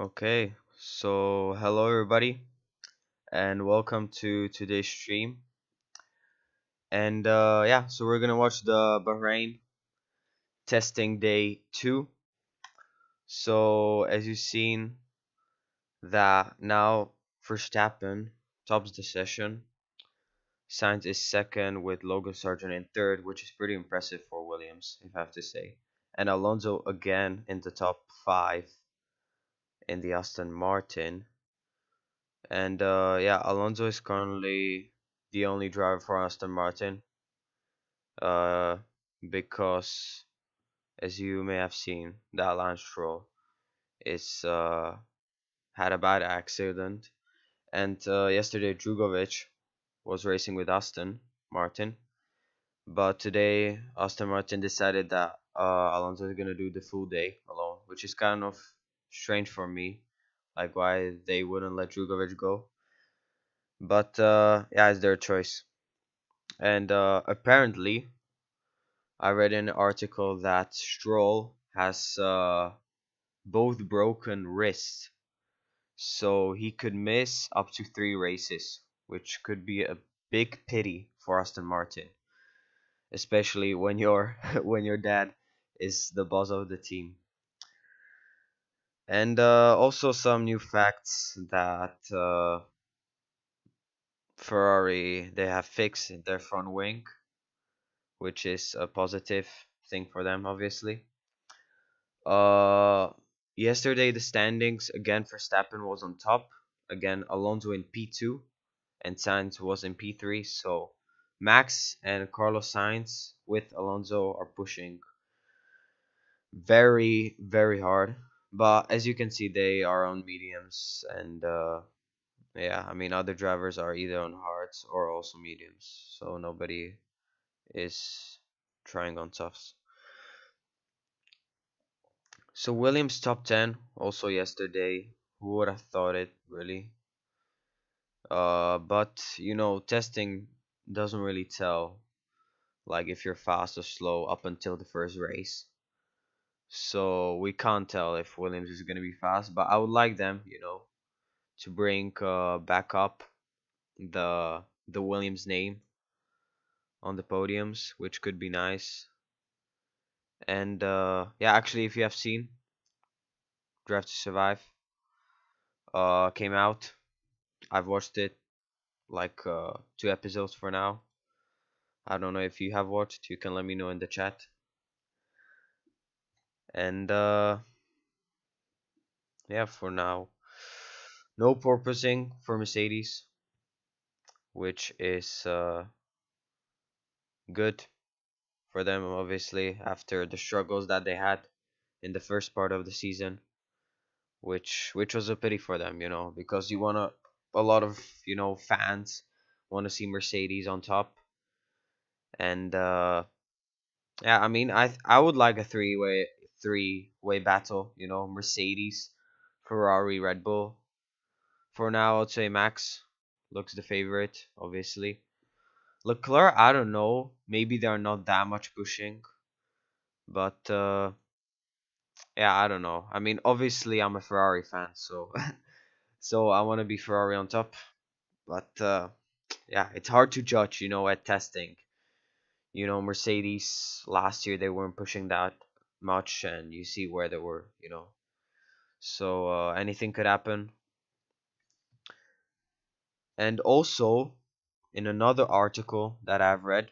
Okay, so hello everybody, and welcome to today's stream. And yeah, so we're gonna watch the Bahrain Testing Day 2. So as you've seen, that now Verstappen tops the session. Sainz is second with Logan Sargent in third, which is pretty impressive for Williams, if I have to say. And Alonso again in the top five in the Aston Martin. And yeah, Alonso is currently the only driver for Aston Martin. Uh, because as you may have seen, that Lance Stroll is had a bad accident, and yesterday Drugovic was racing with Aston Martin, but today Aston Martin decided that Alonso is gonna do the full day alone, which is kind of strange for me, like why they wouldn't let Drugovic go. But yeah, it's their choice. And apparently, I read in an article that Stroll has both broken wrists, so he could miss up to 3 races, which could be a big pity for Aston Martin, especially when your when your dad is the boss of the team. And also some new facts that Ferrari they have fixed their front wing, which is a positive thing for them, obviously. Uh, Yesterday the standings again Verstappen was on top. Again Alonso in P2 and Sainz was in P3. So Max and Carlos Sainz with Alonso are pushing very hard. But as you can see, they are on mediums, and yeah, I mean other drivers are either on hards or also mediums. So nobody is trying on softs. So Williams top 10 also yesterday. Who would have thought it, really? But testing doesn't really tell like if you're fast or slow up until the first race. So we can't tell if Williams is gonna be fast. But I would like them, to bring back up the Williams name on the podiums, which could be nice. And yeah, actually, if you have seen Drive to Survive, came out. I've watched it like 2 episodes for now. I don't know if you have watched. You can let me know in the chat. And yeah, for now, no porpoising for Mercedes, which is good for them, obviously, after the struggles that they had in the first part of the season, which was a pity for them, because you wanna a lot of fans want to see Mercedes on top, and yeah, I mean, I would like a three-way battle, Mercedes, Ferrari, Red Bull. For now, I'd say Max looks the favorite, obviously. Leclerc, I don't know. Maybe they're not that much pushing, but yeah, I don't know. I mean, obviously, I'm a Ferrari fan, so so I want to be Ferrari on top. But yeah, it's hard to judge, at testing. Mercedes last year they weren't pushing that much, and you see where they were. So anything could happen. And also, in another article that I've read,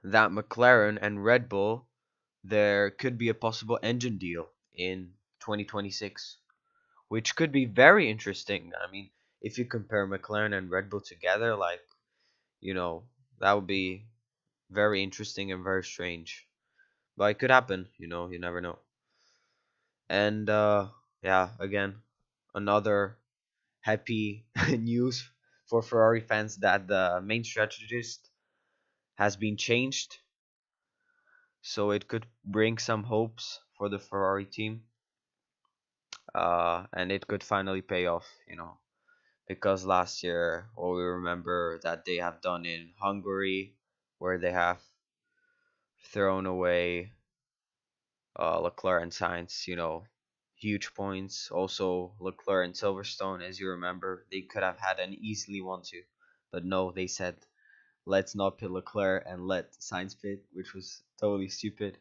that McLaren and Red Bull, there could be a possible engine deal in 2026, which could be very interesting. I mean, if you compare McLaren and Red Bull together, like, you know, that would be very interesting and very strange. But it could happen, you never know. And yeah, again, another happy news for Ferrari fans that the main strategist has been changed. So it could bring some hopes for the Ferrari team. And it could finally pay off, because last year, what we remember that they have done in Hungary, where they have thrown away Leclerc and Sainz, huge points. Also, Leclerc and Silverstone, as you remember, they could have had an easily 1-2, but no, they said let's not pit Leclerc and let Sainz pit, which was totally stupid.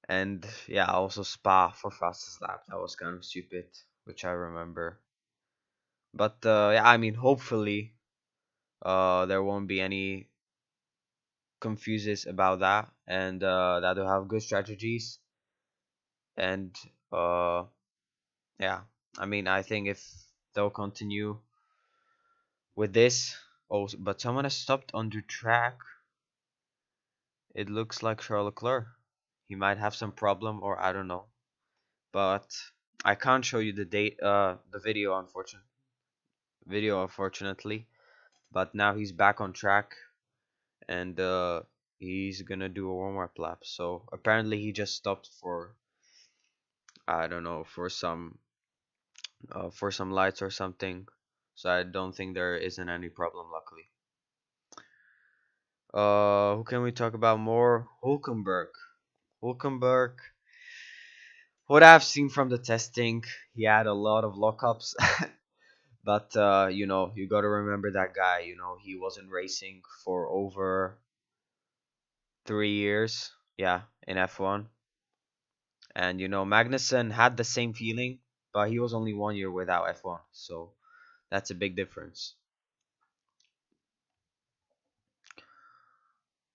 And yeah, also Spa for fastest lap. That was kind of stupid, which I remember. But yeah, I mean, hopefully there won't be any confuses about that, and that they'll have good strategies. And uh, yeah, I mean, I think if they'll continue with this, oh, but someone has stopped on the track. It looks like Charles Leclerc. He might have some problem, or I don't know. But I can't show you the video, unfortunately. But now he's back on track, and he's gonna do a warm-up lap. So apparently he just stopped for, I don't know, for some lights or something. So I don't think there isn't any problem, luckily. Who can we talk about more? Hulkenberg. Hulkenberg. What I've seen from the testing, he had a lot of lockups. But you got to remember that guy. He wasn't racing for over 3 years. Yeah, in F1. And Magnussen had the same feeling, but he was only 1 year without F1. So that's a big difference.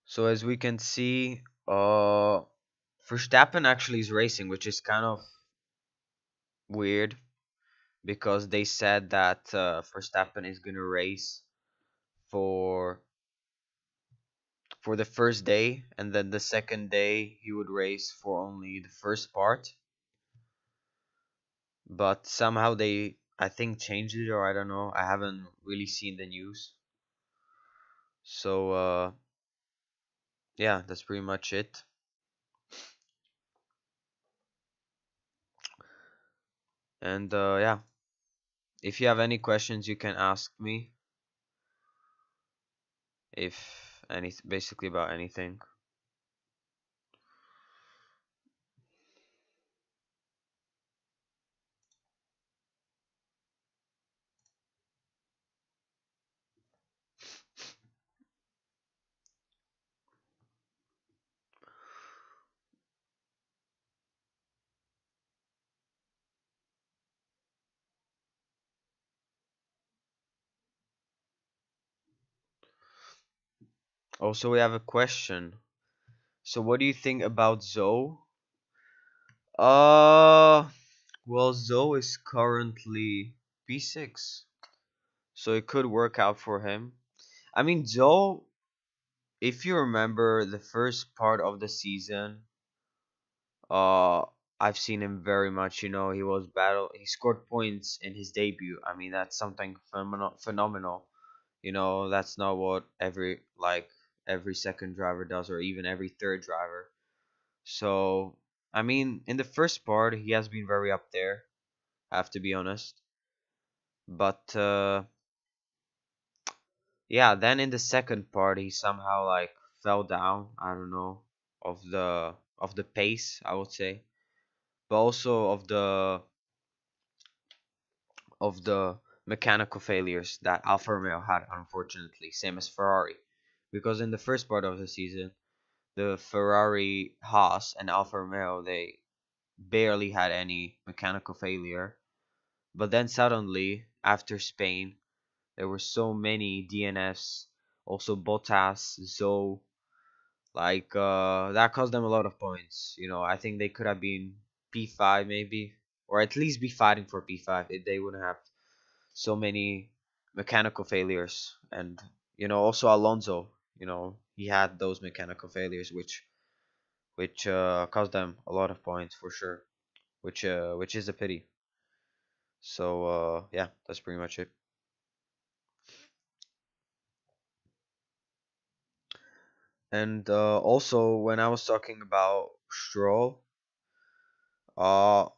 So as we can see, Verstappen actually is racing, which is kind of weird because they said that Verstappen is gonna race for for the first day, and then the second day he would race for only the first part. But somehow they, I think, changed it, or I don't know. I haven't really seen the news. So yeah, that's pretty much it. And yeah, if you have any questions, you can ask me. If any, basically about anything. Also, we have a question. So, what do you think about Zoe? Uh, well, Zoe is currently P6, so it could work out for him. I mean, Zoe, if you remember the first part of the season, uh, I've seen him very much. He scored points in his debut. I mean, that's something phenomenal. That's not what every second driver does, or even every third driver. So, I mean, in the first part, he has been very up there. I have to be honest. But yeah, then in the second part, he somehow like fell down. I don't know, of the pace, I would say, but also of the mechanical failures that Alfa Romeo had, unfortunately, same as Ferrari, because in the first part of the season, the Ferrari, Haas, and Alfa Romeo, they barely had any mechanical failure. But then suddenly, after Spain, there were so many DNFs, also Bottas, Zoe, like that cost them a lot of points. I think they could have been P5 maybe, or at least be fighting for P5 if they wouldn't have so many mechanical failures. And also Alonso, he had those mechanical failures, which cost them a lot of points for sure, which is a pity. So yeah, that's pretty much it. And also, when I was talking about Stroll, uh,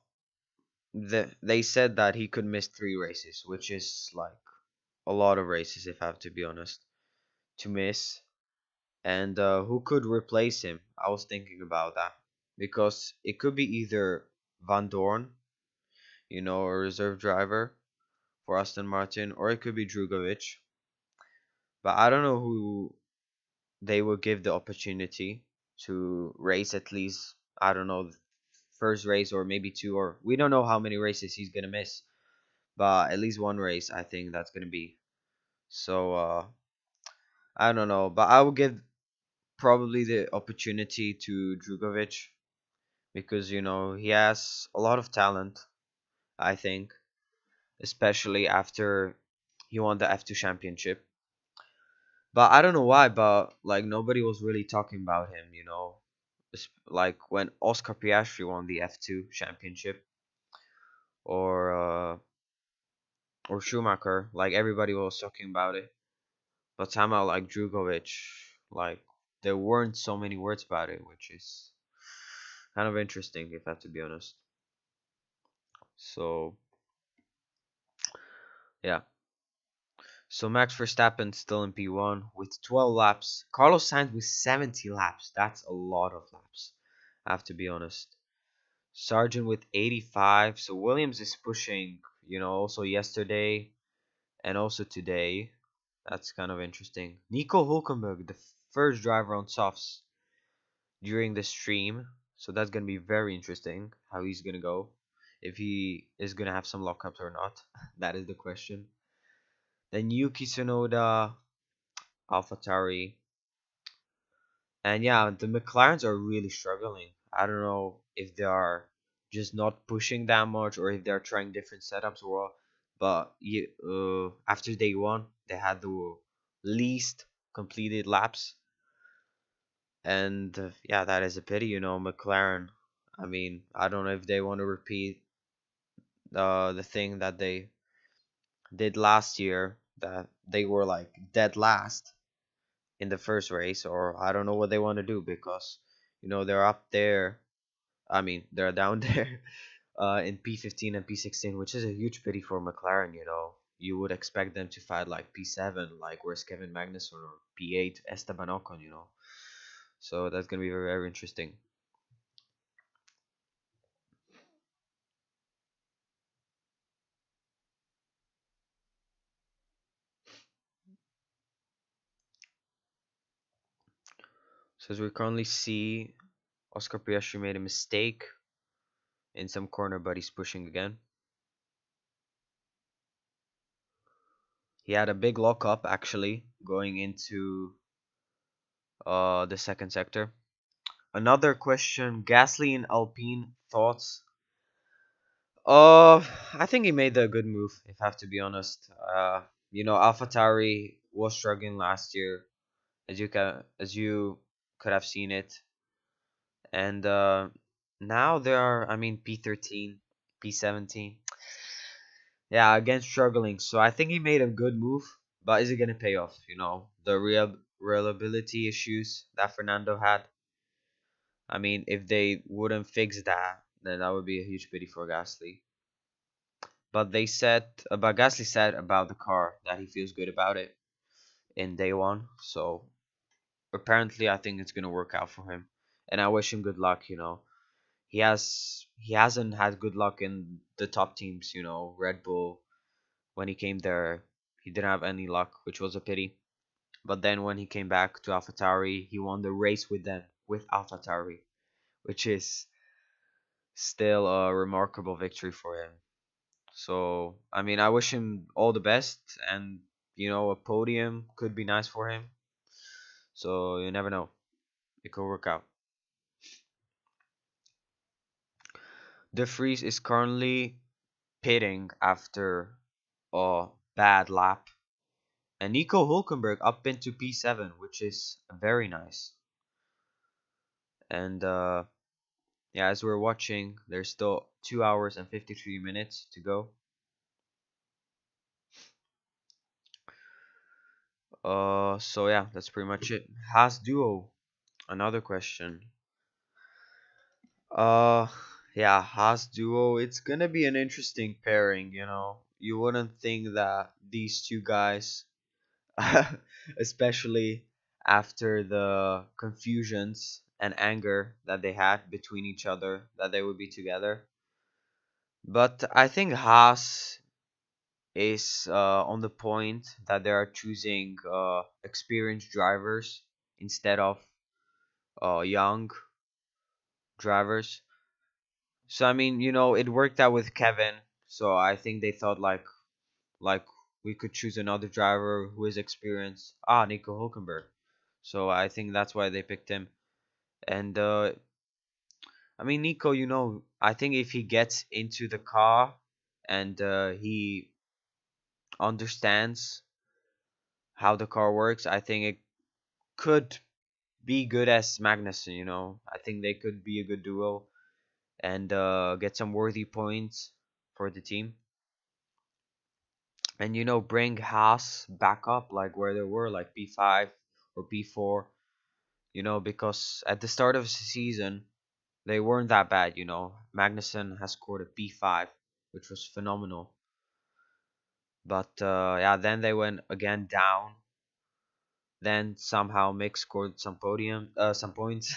they said that he could miss 3 races, which is like a lot of races, if I have to be honest, to miss. And who could replace him? I was thinking about that because it could be either Van Dorn, a reserve driver for Aston Martin, or it could be Drugovic. But I don't know who they will give the opportunity to race at least, I don't know, first race or maybe two, or we don't know how many races he's gonna miss, but at least one race I think that's gonna be. So I don't know, but I will give probably the opportunity to Drugovic because he has a lot of talent, I think, especially after he won the F2 championship. But I don't know why, but like nobody was really talking about him. Like when Oscar Piastri won the F2 championship, or Schumacher, like everybody was talking about it. But somehow like Drugovic, like there weren't so many words about it, which is kind of interesting if I have to be honest. So yeah. So Max Verstappen still in P1 with 12 laps. Carlos Sainz with 70 laps. That's a lot of laps. I have to be honest. Sargent with 85. So Williams is pushing, also yesterday and also today. That's kind of interesting. Nico Hulkenberg, the first driver on softs during the stream. So that's going to be very interesting how he's going to go. If he is going to have some lockups or not. That is the question. Then Yuki Tsunoda, AlphaTauri. And yeah, the McLarens are really struggling. I don't know if they are just not pushing that much or if they're trying different setups or what. But after day one, they had the least completed laps. And yeah, that is a pity, McLaren. I mean, I don't know if they want to repeat the thing that they did last year, that they were like dead last in the first race, or I don't know what they want to do because they're up there. I mean, they're down there in P15 and P16, which is a huge pity for McLaren. You would expect them to fight like P7, like where's Kevin Magnussen, or P8 Esteban Ocon. So that's gonna be very, very interesting. So as we currently see, Oscar Piastri made a mistake in some corner, but he's pushing again. He had a big lockup actually going into the second sector. Another question: Gasly and Alpine thoughts? I think he made a good move, if I have to be honest. AlphaTauri was struggling last year, as you could have seen it, and now they are, I mean, P13, P17. Yeah, again struggling. So I think he made a good move, but is it gonna pay off? The real reliability issues that Fernando had. I mean, if they wouldn't fix that, then that would be a huge pity for Gasly. But Gasly said about the car that he feels good about it in day one. So apparently, I think it's gonna work out for him, and I wish him good luck. He hasn't had good luck in the top teams. Red Bull, when he came there, he didn't have any luck, which was a pity. But then when he came back to AlphaTauri, he won the race with them, with AlphaTauri, which is still a remarkable victory for him. So, I mean, I wish him all the best, and a podium could be nice for him. So, you never know. It could work out. De Vries is currently pitting after a bad lap. And Nico Hulkenberg up into P7, which is very nice. And yeah, as we're watching, there's still 2 hours and 53 minutes to go. So yeah, that's pretty much it. Haas duo. Another question. Uh, yeah, Haas duo. It's gonna be an interesting pairing. You wouldn't think that these two guys, especially after the confusions and anger that they had between each other, that they would be together. But I think Haas is on the point that they are choosing experienced drivers instead of young drivers. So I mean, it worked out with Kevin. So I think they thought like we could choose another driver who is experienced. Ah, Nico Hulkenberg. So I think that's why they picked him. And I mean, Nico, I think if he gets into the car and he understands how the car works, I think it could be good as Magnussen. I think they could be a good duo and get some worthy points for the team. And bring Haas back up like where they were, like P5 or P4. Because at the start of the season they weren't that bad. Magnussen has scored a P5, which was phenomenal. But yeah, then they went again down. Then somehow Mick scored some points,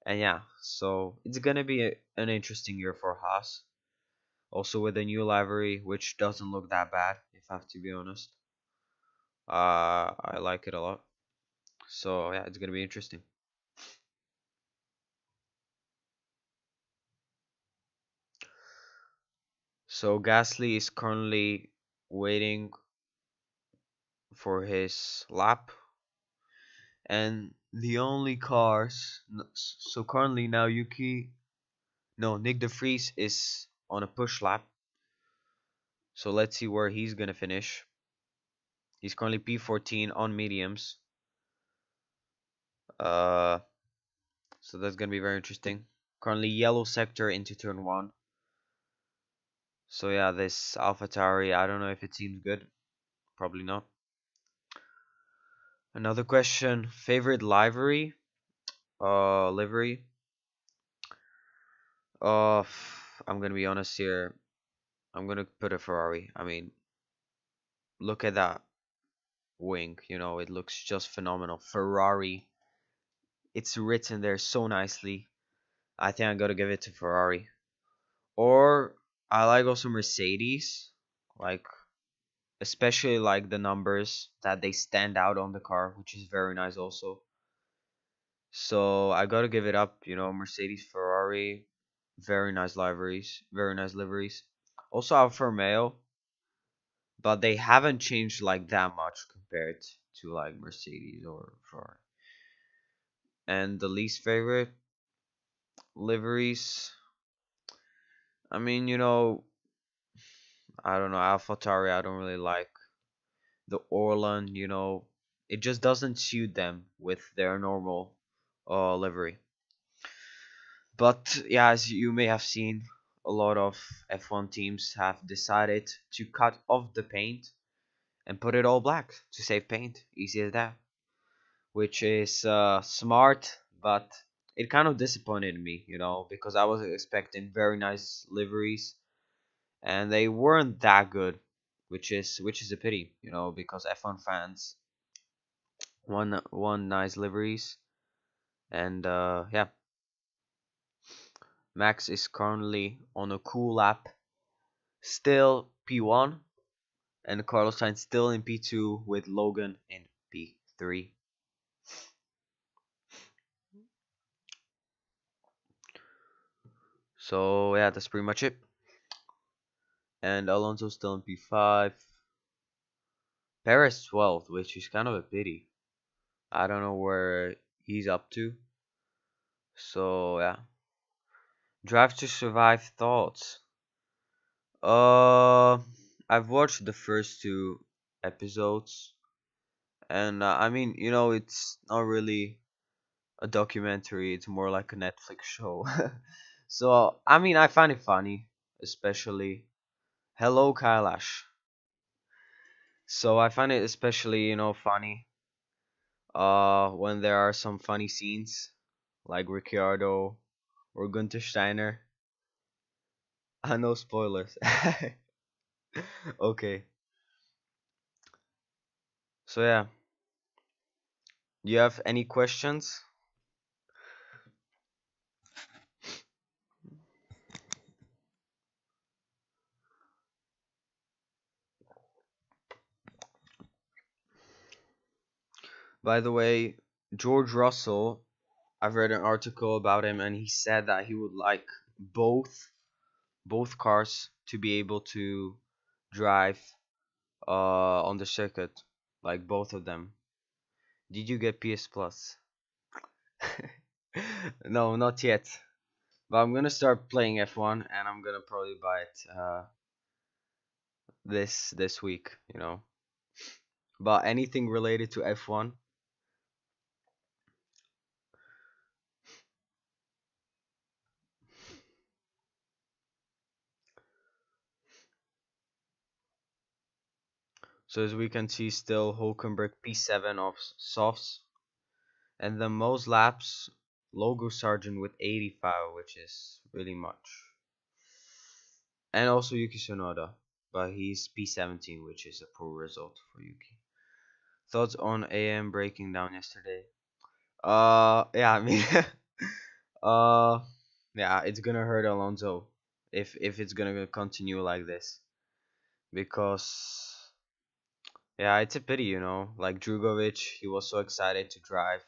and yeah, so it's gonna be an interesting year for Haas. Also with a new livery, which doesn't look that bad, if I have to be honest. I like it a lot. So yeah, it's gonna be interesting. So Gasly is currently waiting for his lap, and the only cars. So currently now Nick De Vries is on a push lap. So let's see where he's gonna finish. He's currently P14 on mediums. Uh, so that's gonna be very interesting. Currently yellow sector into turn one. So yeah, this AlphaTauri, I don't know if it seems good. Probably not. Another question: favorite livery? Livery. Uh, I'm gonna be honest here. I'm gonna put a Ferrari. I mean, look at that wing. It looks just phenomenal. Ferrari. It's written there so nicely. I think I gotta give it to Ferrari. Or I like also Mercedes, like especially like the numbers that they stand out on the car, which is very nice also. So I gotta give it up, Mercedes, Ferrari, very nice liveries, very nice liveries. Also Alfa Romeo, but they haven't changed like that much compared to like Mercedes or Ferrari. And the least favorite liveries, I mean, I don't know, AlphaTauri I don't really like. The Orlan, it just doesn't suit them with their normal livery. But yeah, as you may have seen, a lot of F1 teams have decided to cut off the paint and put it all black to save paint. Easy as that. Which is smart, but it kind of disappointed me, because I was expecting very nice liveries and they weren't that good, which is a pity, because F1 fans want nice liveries. And yeah, Max is currently on a cool lap, still P1, and Carlos Sainz still in P2 with Logan in P3. So yeah, that's pretty much it. And Alonso still in P5. Perez 12th, which is kind of a pity. I don't know where he's up to. So yeah, Drive to Survive thoughts. Uh, I've watched the first two episodes, and I mean, it's not really a documentary. It's more like a Netflix show. So I mean, I find it funny, especially Hello Kailash. So I find it especially funny when there are some funny scenes like Ricciardo or Gunther Steiner. I know spoilers. Okay. So yeah, do you have any questions? By the way, George Russell, I've read an article about him, and he said that he would like both cars to be able to drive on the circuit, like both of them. Did you get PS Plus? No, not yet. But I'm gonna start playing F1, and I'm gonna probably buy it this week. But anything related to F1. So as we can see, still Hulkenberg P7 of softs, and the most laps Logo Sargent with 85, which is really much. And also Yuki Tsunoda, but he's P17, which is a poor result for Yuki. Thoughts on AM breaking down yesterday? Yeah, I mean, uh, yeah, it's gonna hurt Alonso if it's gonna continue like this, because yeah, it's a pity, like Drugovic, he was so excited to drive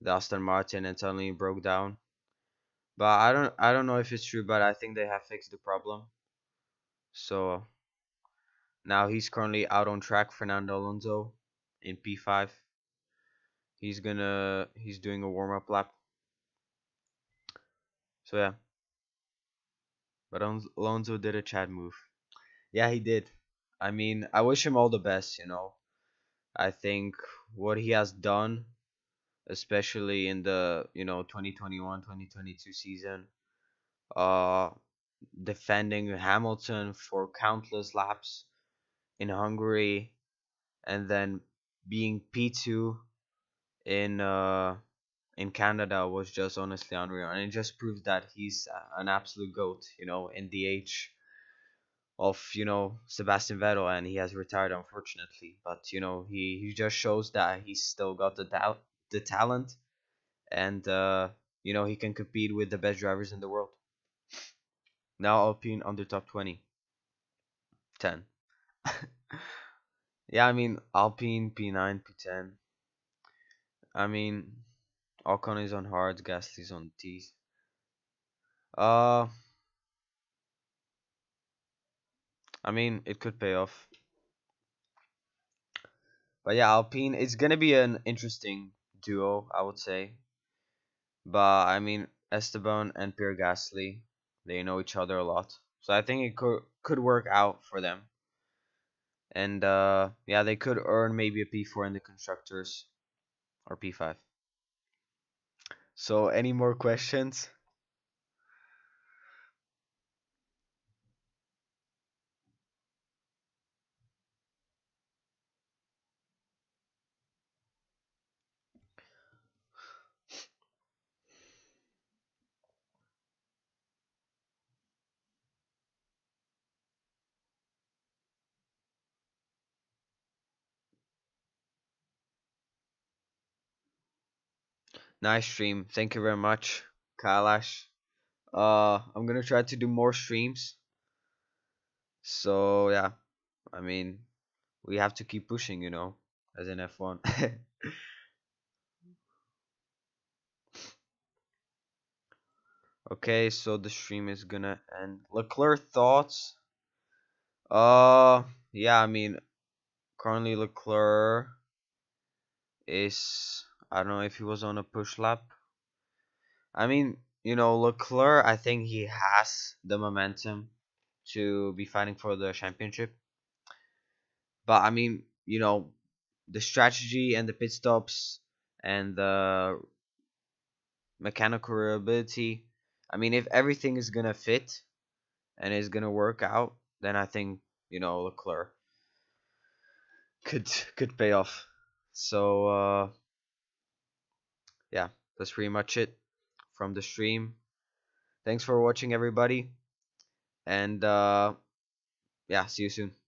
the Aston Martin and suddenly broke down. But I don't know if it's true, but I think they have fixed the problem. So now he's currently out on track, Fernando Alonso in P5. He's doing a warm up lap. So yeah, but Alonso did a Chad move. Yeah, he did. I mean, I wish him all the best. I think what he has done, especially in the 2021-2022 season, uh, defending Hamilton for countless laps in Hungary, and then being P2 in in Canada was just honestly unreal, and it just proves that he's an absolute goat, in the age of Sebastian Vettel, and he has retired unfortunately, but he just shows that he's still got the talent, and he can compete with the best drivers in the world. Now Alpine under top 20, 10. Yeah, I mean Alpine P9, P10. I mean Ocon is on hards, Gasly's on T's. Uh, I mean it could pay off, but yeah, Alpine it's gonna be an interesting duo, I would say. But I mean Esteban and Pierre Gasly, they know each other a lot, so I think it could work out for them. And yeah, they could earn maybe a P4 in the constructors or P5. So any more questions? Nice stream. Thank you very much, Kailash. I'm gonna try to do more streams. So yeah, I mean we have to keep pushing, as in F1. Okay, so the stream is gonna end. Leclerc thoughts? Yeah, I mean currently Leclerc is, I don't know if he was on a push lap. I mean, Leclerc, I think he has the momentum to be fighting for the championship. But I mean, the strategy and the pit stops and the mechanical reliability. I mean, if everything is gonna fit and is gonna work out, then I think Leclerc could could pay off. So yeah, that's pretty much it from the stream. Thanks for watching, everybody, and yeah, see you soon.